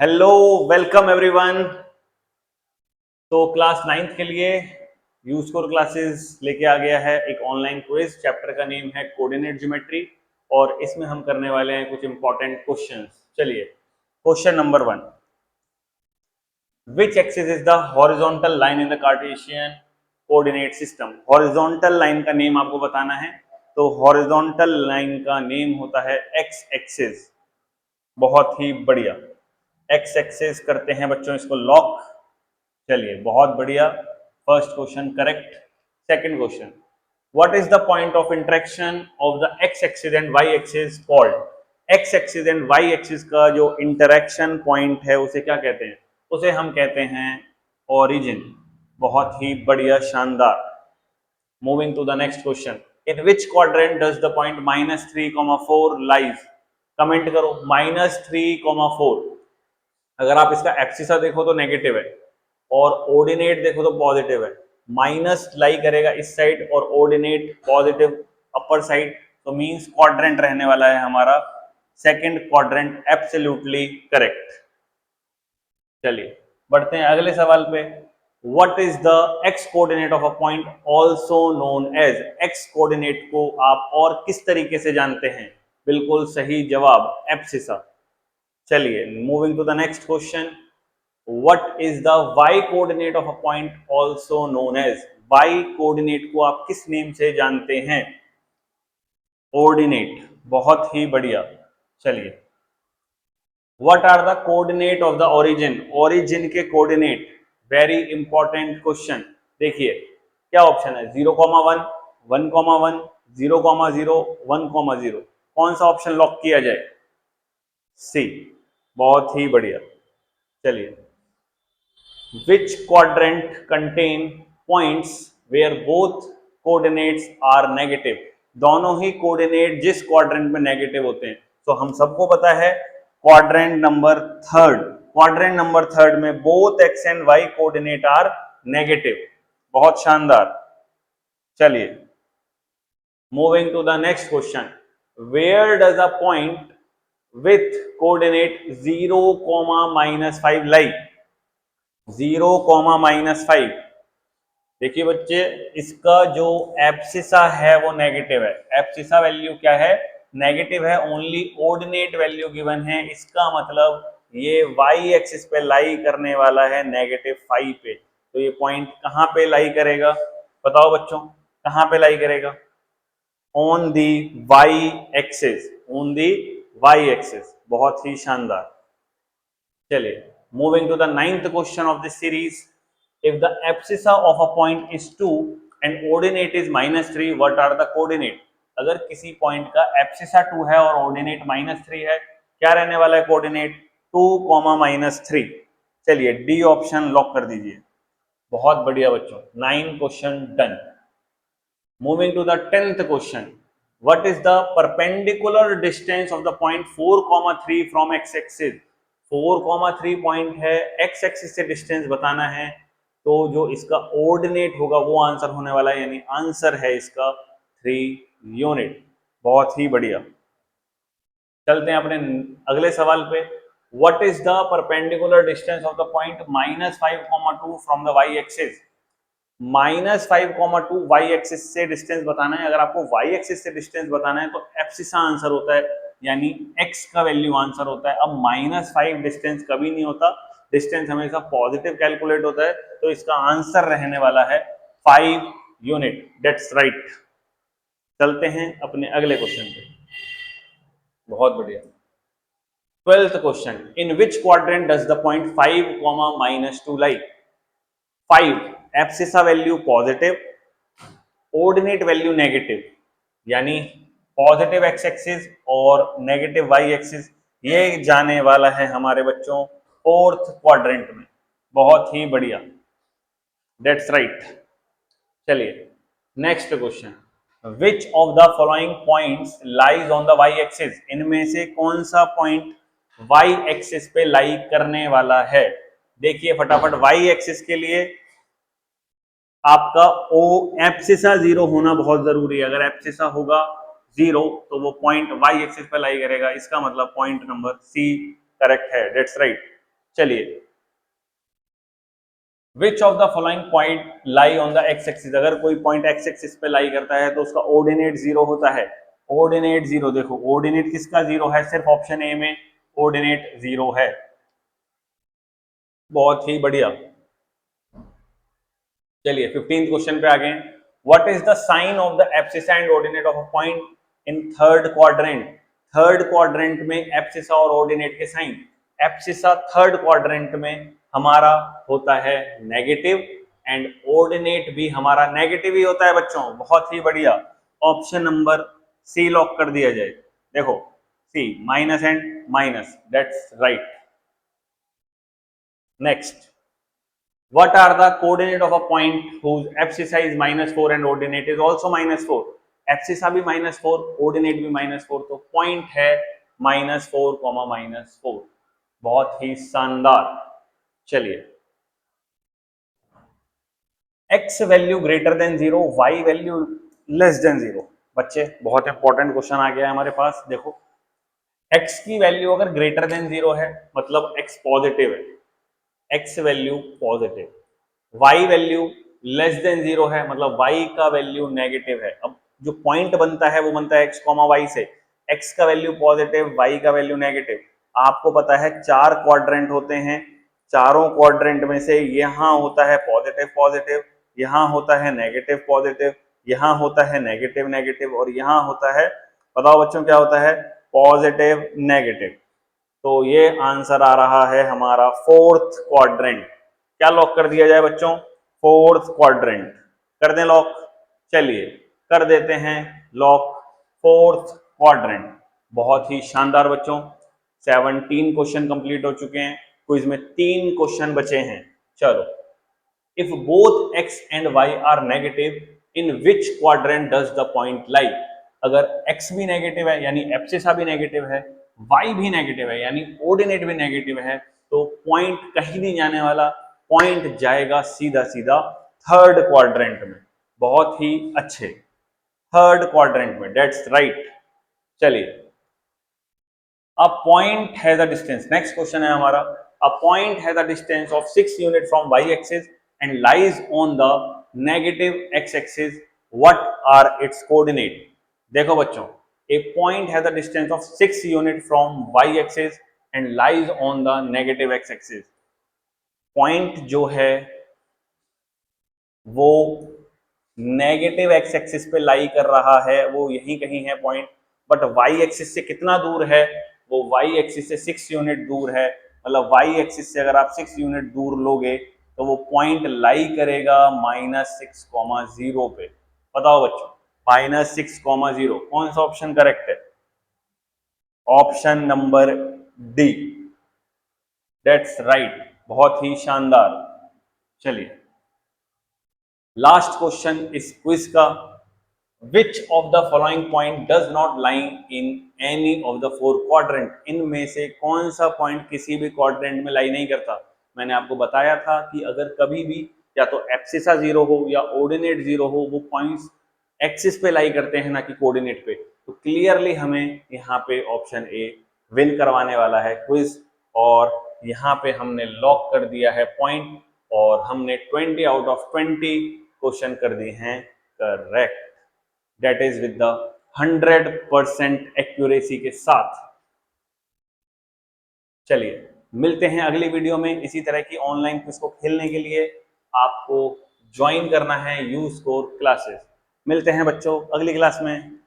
Hello, welcome everyone. तो class ninth के लिए यू स्कोर क्लासेस लेके आ गया है एक ऑनलाइन क्विज। चैप्टर का नेम है कोऑर्डिनेट ज्योमेट्री और इसमें हम करने वाले हैं कुछ इंपॉर्टेंट क्वेश्चंस। चलिए, question number 1, which axis is the horizontal line in the Cartesian coordinate system. Horizontal line का नेम आपको बताना है, तो हॉरिजॉन्टल लाइन का नेम होता है एक्स एक्सिस। बहुत ही बढ़िया, एक्स एक्सिस करते हैं बच्चों इसको लॉक। चलिए, बहुत बढ़िया, first question correct. Second question, what is the point of interaction of the x axis and y axis called. X axis and y axis का जो इंटरेक्शन पॉइंट है उसे क्या कहते हैं? उसे हम कहते हैं ओरिजिन। बहुत ही बढ़िया, शानदार। Moving to the next question, in which quadrant does the point -3, 4 lies. Comment करो, -3, 4। अगर आप इसका एब्सिसा देखो तो नेगेटिव है और ऑर्डिनेट देखो तो पॉजिटिव है। माइनस लाई करेगा इस साइड और ऑर्डिनेट पॉजिटिव अपर साइड, तो मींस क्वाड्रेंट रहने वाला है हमारा सेकंड क्वाड्रेंट। Absolutely correct. चलिए, बढ़ते हैं अगले सवाल पे। What is the x coordinate of a point also known as. X coordinate को आप और किस तरीके से जानते हैं? बिल्कुल सही जवाब, एब्सिसा। चलिए, moving to the next question, what is the y coordinate of a point also known as. Y coordinate को आप किस नेम से जानते हैं? ऑर्डिनेट। बहुत ही बढ़िया। चलिए, what are the coordinate of the origin. Origin के कोऑर्डिनेट, वेरी इंपॉर्टेंट क्वेश्चन। देखिए क्या ऑप्शन है, 0,1, 1,1, 0,0, 1,0। कौन सा ऑप्शन लॉक किया जाए? सी। बहुत ही बढ़िया। चलिए, which quadrant contain points where both coordinates are negative। दोनों ही कोऑर्डिनेट जिस क्वाड्रेंट में नेगेटिव होते हैं, तो हम सबको पता है quadrant number third. Quadrant number third में both x and y coordinate are negative. बहुत शानदार। चलिए, moving to the next question, where does a point with coordinate 0, -5 lie. 0, -5। देखिए बच्चे, इसका जो एब्सिसा है वो नेगेटिव है। एब्सिसा वैल्यू क्या है? नेगेटिव है। ओनली ऑर्डिनेट वैल्यू गिवन है। इसका मतलब ये वाई एक्सिस पे लाई करने वाला है -5 पे। तो ये पॉइंट कहाँ पे लाई करेगा? बताओ बच्चों, कहाँ पे लाई करेगा? On the y axis. On the y axis. बहुत ही शानदार। चलिए, moving to the ninth question of this series, if the abscissa of a point is 2 and ordinate is -3, what are the coordinate। अगर किसी point का abscissa 2 है और ordinate -3 है, क्या रहने वाला है कोऑर्डिनेट? 2, -3। चलिए, डी ऑप्शन लॉक कर दीजिए। बहुत बढ़िया बच्चों, 9 question done. Moving to the 10th question, what is the perpendicular distance of the point 4, 3 from x axis। 4,3 point है, एक्स एक्सिस से डिस्टेंस बताना है, तो जो इसका ऑर्डिनेट होगा वो आंसर होने वाला है, यानी आंसर है इसका 3 यूनिट। बहुत ही बढ़िया। चलते हैं अपने अगले सवाल पे। What is the perpendicular distance of the point -5, 2 from the y axis. -5, 2 y axis से डिस्टेंस बताना है। अगर आपको वाई एक्सिस से डिस्टेंस बताना है तो एब्सिसा आंसर होता है, यानी x का वैल्यू आंसर होता है। अब -5 डिस्टेंस कभी नहीं होता, डिस्टेंस हमेशा पॉजिटिव कैलकुलेट होता है, तो इसका आंसर रहने वाला है 5 यूनिट। That's right. चलते हैं अपने अगले क्वेश्चन पे। बहुत बढ़िया। 12th question, in which quadrant does the point 5, -2 lie. 5 abscissa value positive, ordinate value negative, यानी पॉजिटिव एक्स एक्सिस और नेगेटिव वाई एक्सिस, ये जाने वाला है हमारे बच्चों फोर्थ क्वाड्रेंट में। बहुत ही बढ़िया, दैट्स राइट। चलिए, next question, which of the following points lies on the y axis. इनमें से कौन सा पॉइंट वाई एक्सिस पे लाई करने वाला है? देखिए फटाफट, वाई एक्सिस के लिए आपका ओ एब्सिसा 0 होना बहुत जरूरी है। अगर एब्सिसा होगा 0 तो वो पॉइंट वाई एक्सिस पे लाई करेगा। इसका मतलब पॉइंट नंबर सी करेक्ट है। That's right. चलिए, which of the following point lie on the x axis, अगर कोई पॉइंट एक्स एक्सिस पे लाई करता है तो उसका ऑर्डिनेट जीरो होता है। ऑर्डिनेट जीरो, देखो ऑर्डिनेट किसका जीरो है, सिर्फ ऑप्शन ए में ऑर्डिनेट जीरो है। बहुत ही बढ़िया। चलिए 15th क्वेश्चन पे आ गए। What is the sign of the abscissa and ordinate of a point in third quadrant. Third quadrant में एब्सिसा और ऑर्डिनेट के साइन। एब्सिसा थर्ड क्वाड्रेंट में हमारा होता है नेगेटिव एंड ऑर्डिनेट भी हमारा नेगेटिव ही होता है बच्चों। बहुत ही बढ़िया। ऑप्शन नंबर सी लॉक कर दिया जाए। देखो C, minus and minus, that's right. Next, what are the coordinate of a point whose abscissa is -4 and ordinate is also -4। Abscissa भी -4, ऑर्डिनेट भी -4, तो पॉइंट है -4, -4। बहुत ही शानदार। चलिए, x value greater than 0, y value less than 0। बच्चे बहुत इंपॉर्टेंट क्वेश्चन आ गया है हमारे पास। देखो x की वैल्यू अगर ग्रेटर देन 0 है मतलब x पॉजिटिव है, x value positive, y value less than 0 है मतलब y का वैल्यू नेगेटिव है। अब जो पॉइंट बनता है वो बनता है x, y से। x का वैल्यू पॉजिटिव, y का वैल्यू नेगेटिव। आपको पता है 4 क्वाड्रेंट होते हैं, चारों क्वाड्रेंट में से यहाँ होता है पॉजिटिव पॉजिटिव, यहाँ होता है नेगेटिव पॉजिटिव, यहाँ होता है नेगेटिव नेगेटिव, और यहाँ होता है, बताओ बच्चों क्या होता है, पॉजिटिव नेगेटिव। तो ये आंसर आ रहा है हमारा फोर्थ क्वाड्रेंट। क्या लॉक कर दिया जाए बच्चों, फोर्थ क्वाड्रेंट कर दें लॉक। चलिए कर देते हैं लॉक, फोर्थ क्वाड्रेंट। बहुत ही शानदार बच्चों, 17 क्वेश्चन कंप्लीट हो चुके हैं। क्विज में 3 क्वेश्चन बचे हैं। चलो, if both x and y are negative in which quadrant does the point lie. अगर x भी नेगेटिव है यानी एब्सिसा भी नेगेटिव है, y भी नेगेटिव है यानी ऑर्डिनेट भी नेगेटिव है, तो पॉइंट कहीं नहीं जाने वाला, पॉइंट जाएगा सीधा सीधा थर्ड क्वाड्रेंट में। बहुत ही अच्छे, थर्ड क्वाड्रेंट में, दैट्स राइट। चलिए, a point has a distance, next question है हमारा। A point has a distance of 6 unit from y axis and lies on the negative x axis, what are its coordinate. देखो बच्चों, a point has a distance of 6 unit from y axis and lies on the negative x axis. Point जो है वो negative x axis पे लाई कर रहा है, वो यही कहीं है पॉइंट, बट y एक्सिस से कितना दूर है, वो y एक्सिस से 6 यूनिट दूर है। मतलब y एक्सिस से अगर आप 6 यूनिट दूर लोगे तो वो पॉइंट लाई करेगा -6,0 पे। बताओ बच्चों, -6,0, कौन सा ऑप्शन करेक्ट है? Option number D, that's right. बहुत ही शानदार। चलिए, लास्ट क्वेश्चन इस क्विज का, विच of the following point does not lie in any of the 4 quadrant. इनमें से कौन सा पॉइंट किसी भी क्वाड्रेंट में लाई नहीं करता? मैंने आपको बताया था कि अगर कभी भी या तो एब्सिसा 0 हो या ऑर्डिनेट 0 हो, वो पॉइंट्स एक्सिस पे लाई करते हैं ना कि कोऑर्डिनेट पे। तो क्लियरली हमें यहाँ पे ऑप्शन ए विन करवाने वाला है क्विज, और यहाँ पे हमने लॉक कर दिया है पॉइंट, और हमने 20 आउट ऑफ 20 क्वेश्चन कर दिए हैं correct, that is with the 100% accuracy के साथ। चलिए मिलते हैं अगली वीडियो में। इसी तरह की ऑनलाइन क्विज को खेलने के लिए आपको ज्वाइन करना है यू स्कोर क्लासेस। मिलते हैं बच्चों अगली क्लास में।